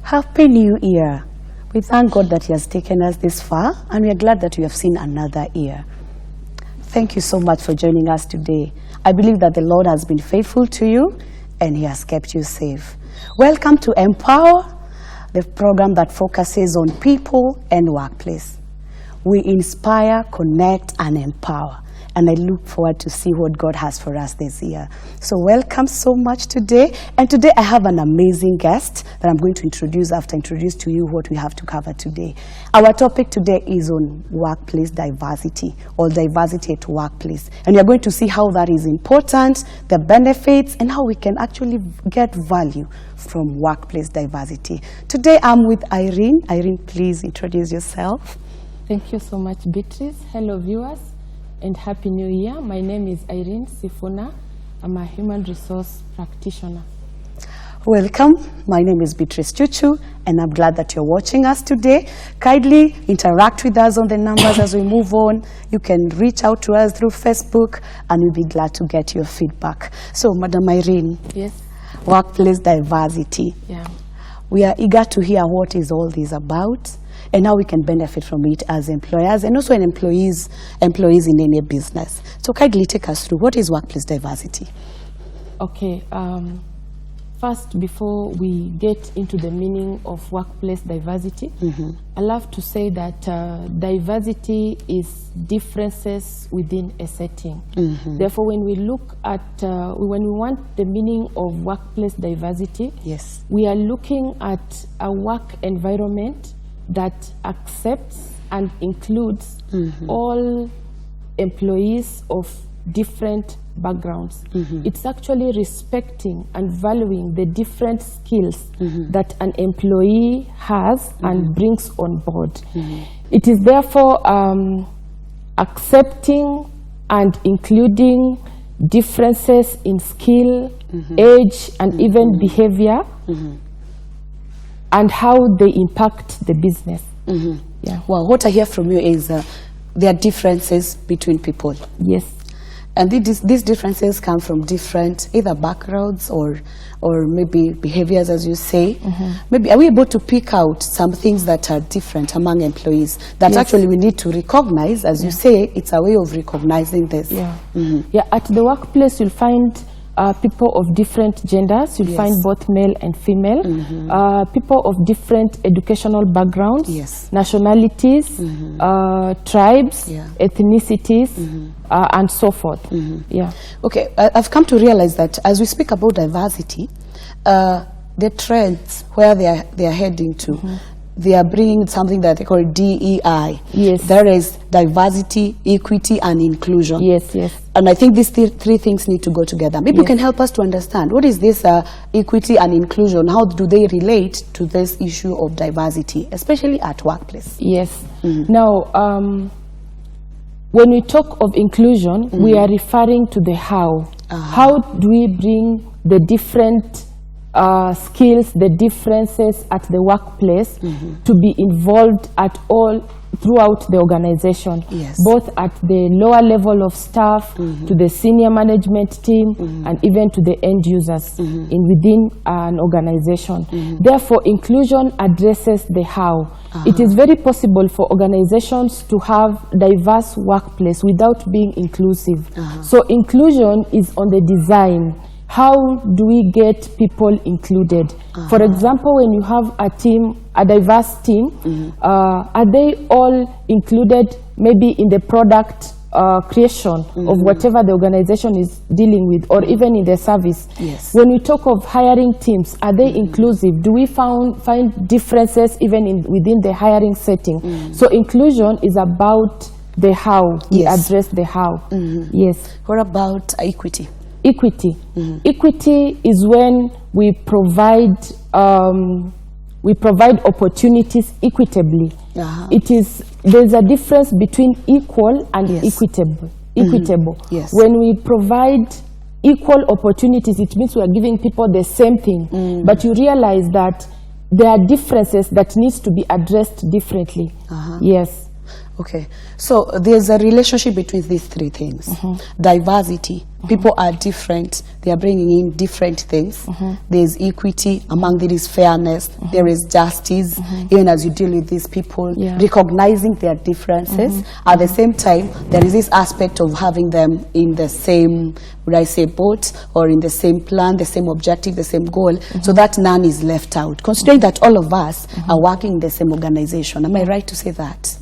Happy New Year. We thank God that He has taken us this far, and we are glad that we have seen another year. Thank you so much for joining us today. I believe that the Lord has been faithful to you, and He has kept you safe. Welcome to Empower, the program that focuses on people and workplace. We inspire, connect, and empower. And I look forward to see what God has for us this year. So welcome so much today. And today I have an amazing guest that I'm going to introduce after I introduce to you what we have to cover today. Our topic today is on workplace diversity, or diversity at workplace. And we are going to see how that is important, the benefits, and how we can actually get value from workplace diversity. Today I'm with Irene. Irene, please introduce yourself. Thank you so much, Beatrice. Hello, viewers. And Happy New Year. My name is Irene Sifuna. I'm a human resource practitioner. Welcome. My name is Beatrice Chuchu, and I'm glad that you're watching us today. Kindly interact with us on the numbers as we move on. You can reach out to us through Facebook, and we'll be glad to get your feedback. So, Madam Irene. Yes. Workplace diversity. Yeah. We are eager to hear what is all this about, and how we can benefit from it as employers and also employees in any business. So kindly take us through, what is workplace diversity? Okay. First, before we get into the meaning of workplace diversity, I love to say that diversity is differences within a setting. Therefore, when we look at, when we want the meaning of workplace diversity, yes, we are looking at a work environment that accepts and includes all employees of different backgrounds. It's actually respecting and valuing the different skills that an employee has and brings on board. It is therefore accepting and including differences in skill, age, and even behavior, and how they impact the business. Yeah. Well, what I hear from you is there are differences between people. Yes. And these differences come from different either backgrounds or maybe behaviors, as you say. Maybe are we able to pick out some things that are different among employees that yes, actually we need to recognize? As you say, it's a way of recognizing this. Yeah. Yeah. At the workplace, you'll find people of different genders. You'll yes, find both male and female. People of different educational backgrounds, yes, nationalities, tribes, yeah, ethnicities, and so forth. Yeah. Okay, I've come to realize that as we speak about diversity, the trends where they are heading to, they are bringing something that they call DEI. Yes. There is diversity, equity, and inclusion. Yes, yes. And I think these three things need to go together. Maybe you can help us to understand, what is this equity and inclusion? How do they relate to this issue of diversity, especially at workplace? Yes. Now, when we talk of inclusion, we are referring to the how. How do we bring the different skills, the differences at the workplace to be involved at all throughout the organization, yes, both at the lower level of staff, to the senior management team, and even to the end users within an organization. Therefore, inclusion addresses the how. It is very possible for organizations to have diverse workplace without being inclusive. So inclusion is on the design. How do we get people included? For example, when you have a team, a diverse team, are they all included maybe in the product creation of whatever the organization is dealing with, or even in the service? Yes. When we talk of hiring teams, are they inclusive? Do we find differences even within the hiring setting? So inclusion is about the how. We address the how. Yes. What about equity? Equity. Equity is when we provide opportunities equitably. There's a difference between equal and equitable. Yes. When we provide equal opportunities, it means we are giving people the same thing. But you realize that there are differences that needs to be addressed differently. Yes. Okay. So there's a relationship between these three things. Diversity. People are different. They are bringing in different things. There's equity. Among there is fairness. There is justice. Even as you deal with these people, recognizing their differences. At the same time, there is this aspect of having them in the same, would I say, boat, or in the same plan, the same objective, the same goal, so that none is left out. Considering that all of us are working in the same organization. Am I right to say that?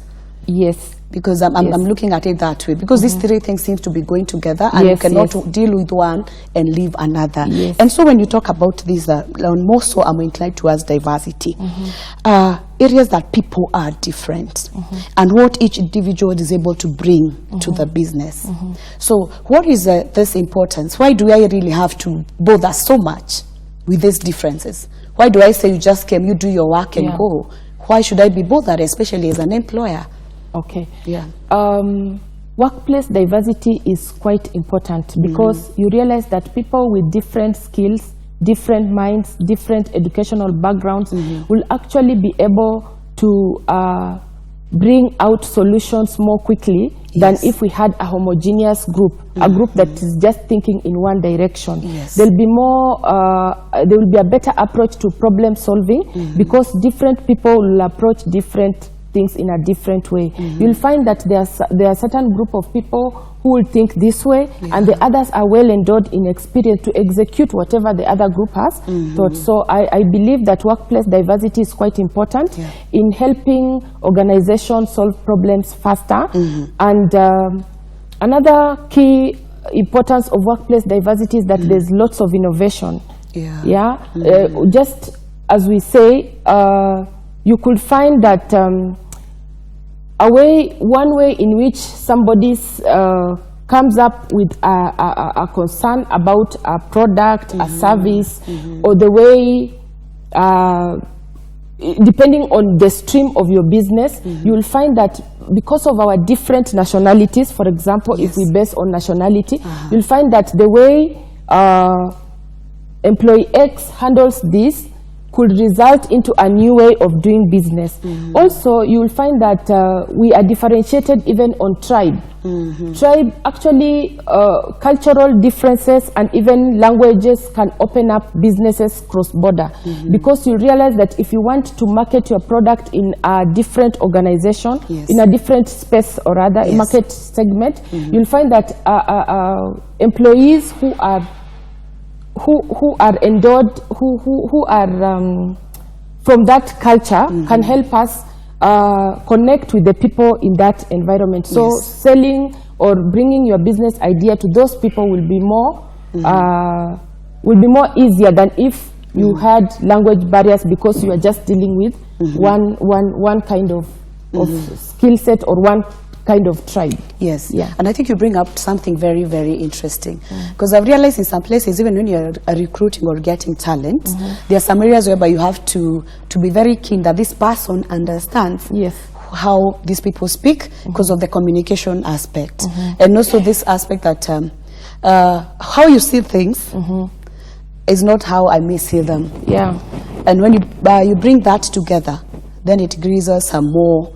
Yes. Because I'm looking at it that way. Because these three things seem to be going together, and you cannot deal with one and leave another. And so when you talk about these, more so I'm inclined towards diversity. Areas that people are different, and what each individual is able to bring to the business. So what is this importance? Why do I really have to bother so much with these differences? Why do I say you just came, you do your work and go? Why should I be bothered, especially as an employer? Okay. Yeah. Workplace diversity is quite important because you realize that people with different skills, different minds, different educational backgrounds will actually be able to bring out solutions more quickly than if we had a homogeneous group, a group that is just thinking in one direction. There'll be more, there will be a better approach to problem solving because different people will approach different things in a different way. You'll find that there are a certain group of people who will think this way, and the others are well endowed in experience to execute whatever the other group has thought. So I believe that workplace diversity is quite important in helping organizations solve problems faster. And another key importance of workplace diversity is that there's lots of innovation. Just as we say, you could find that one way in which somebody comes up with a concern about a product, a service, or the way, depending on the stream of your business, you will find that because of our different nationalities, for example, if we base on nationality, you'll find that the way employee X handles this could result into a new way of doing business. Also, you will find that we are differentiated even on tribe. Tribe, actually, cultural differences and even languages can open up businesses cross-border. Because you realize that if you want to market your product in a different organization, in a different space or rather, market segment, you'll find that employees who are endowed, who are from that culture can help us connect with the people in that environment. So selling or bringing your business idea to those people will be more easier than if you had language barriers because you are just dealing with one kind of skill set or one kind of tribe. And I think you bring up something very, very interesting, because I've realized in some places, even when you're recruiting or getting talent, there are some areas whereby you have to be very keen that this person understands how these people speak because of the communication aspect, and also this aspect that how you see things is not how I may see them. And when you bring that together, then it gives us some more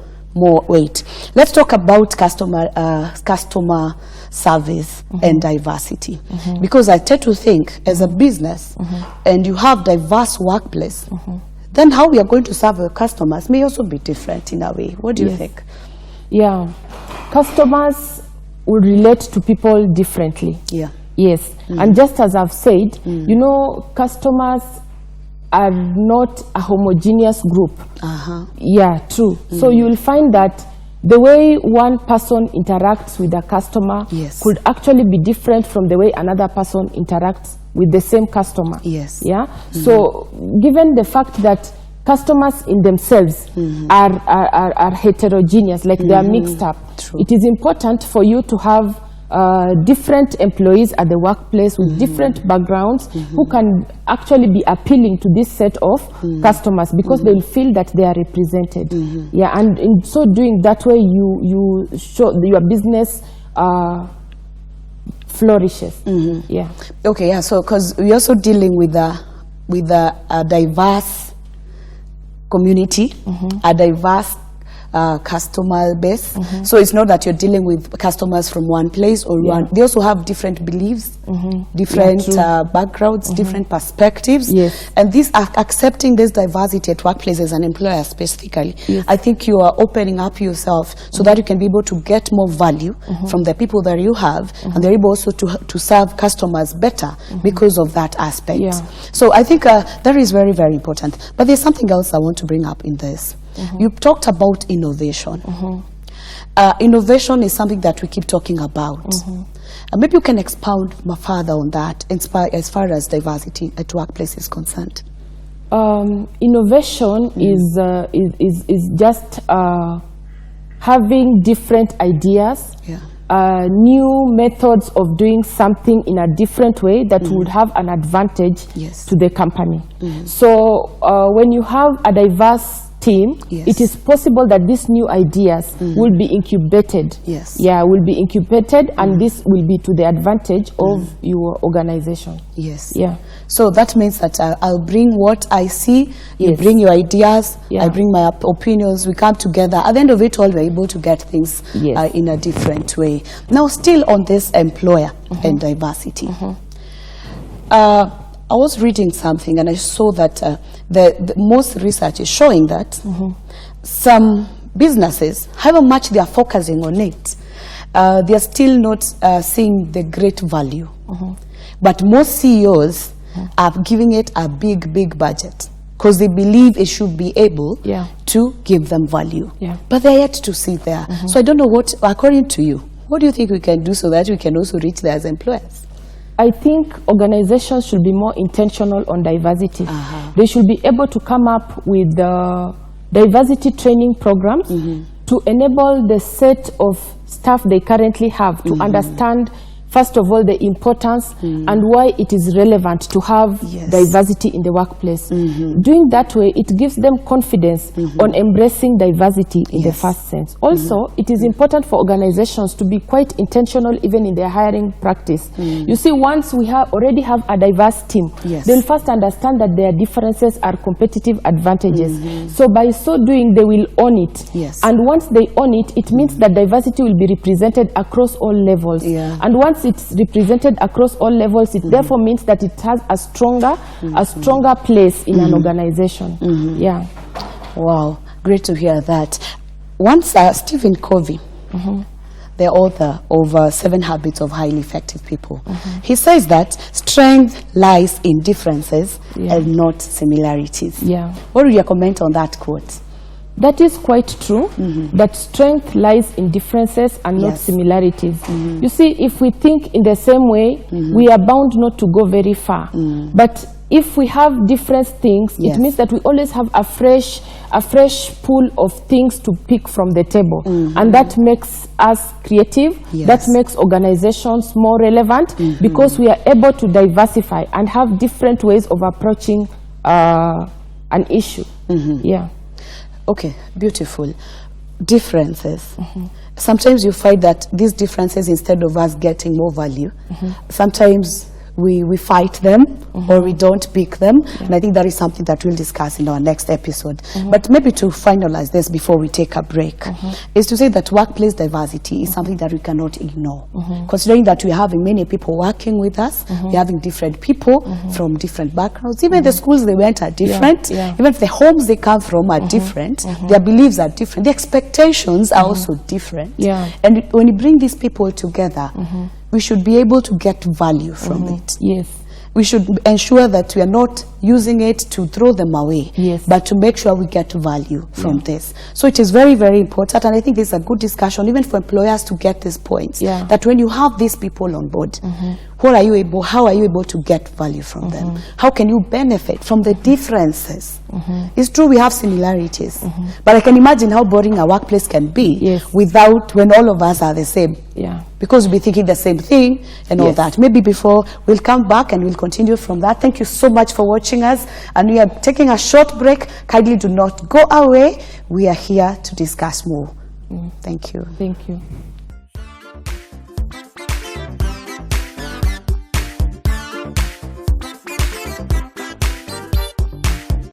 weight. Let's talk about customer service and diversity, because I tend to think as a business and you have diverse workplace, then how we are going to serve our customers may also be different in a way. What do you think? Customers will relate to people differently. And just as I've said, you know, customers are not a homogeneous group. True. So you will find that the way one person interacts with a customer could actually be different from the way another person interacts with the same customer. So given the fact that customers in themselves are heterogeneous, like they are mixed up, it is important for you to have different employees at the workplace with different backgrounds who can actually be appealing to this set of customers, because they will feel that they are represented. And in so doing, that way you show your business flourishes. So because we're also dealing with a diverse community, a diverse customer base. So it's not that you're dealing with customers from one place or one. They also have different beliefs, different backgrounds, different perspectives. Yes. And these are accepting this diversity at workplaces as an employer specifically. I think you are opening up yourself so that you can be able to get more value from the people that you have, and they're able also to serve customers better because of that aspect. So I think that is very, very important. But there's something else I want to bring up in this. You talked about innovation. Innovation is something that we keep talking about. Maybe you can expound further on that as far as diversity at workplace is concerned. Innovation is just having different ideas, new methods of doing something in a different way that would have an advantage to the company. So when you have a diverse team, it is possible that these new ideas will be incubated. Will be incubated, and this will be to the advantage of your organization. So that means that I'll bring what I see, you bring your ideas, I bring my opinions, we come together. At the end of it all, we're able to get things in a different way. Now, still on this employer and diversity. I was reading something and I saw that the most research is showing that some businesses, however much they are focusing on it, they are still not seeing the great value. But most CEOs are giving it a big, big budget because they believe it should be able to give them value. But they're yet to see there. So I don't know what, according to you, what do you think we can do so that we can also reach there as employers? I think organizations should be more intentional on diversity. They should be able to come up with diversity training programs to enable the set of staff they currently have to understand, first of all, the importance and why it is relevant to have diversity in the workplace. Doing that way, it gives them confidence on embracing diversity in the first sense. Also, it is important for organizations to be quite intentional even in their hiring practice. You see, once we already have a diverse team, they'll first understand that their differences are competitive advantages. So by so doing, they will own it. And once they own it, it means that diversity will be represented across all levels. And once it's represented across all levels, it therefore means that it has a stronger place in an organization. Wow, great to hear that. Once Stephen Covey, the author of 7 Habits of Highly Effective People, he says that strength lies in differences and not similarities. What will your comment on that quote? That is quite true, that strength lies in differences and not similarities. You see, if we think in the same way, we are bound not to go very far. But if we have different things, it means that we always have a fresh pool of things to pick from the table. And that makes us creative, that makes organizations more relevant, because we are able to diversify and have different ways of approaching an issue. Okay, beautiful. Differences. Sometimes you find that these differences, instead of us getting more value, sometimes we fight them or we don't pick them. And I think that is something that we'll discuss in our next episode. But maybe to finalize this before we take a break, is to say that workplace diversity is something that we cannot ignore. Considering that we're having many people working with us, we're having different people from different backgrounds. Even the schools they went are different. Even the homes they come from are different. Their beliefs are different. The expectations are also different. And when you bring these people together, we should be able to get value from it. We should ensure that we are not using it to throw them away, but to make sure we get value from this. So it is very, very important, and I think this is a good discussion even for employers to get this point, that when you have these people on board, how are you able to get value from them? How can you benefit from the differences? It's true we have similarities, but I can imagine how boring a workplace can be without when all of us are the same. Because we'll be thinking the same thing and all that. Maybe before we'll come back and we'll continue from that. Thank you so much for watching us, and we are taking a short break. Kindly do not go away. We are here to discuss more. Thank you. Thank you.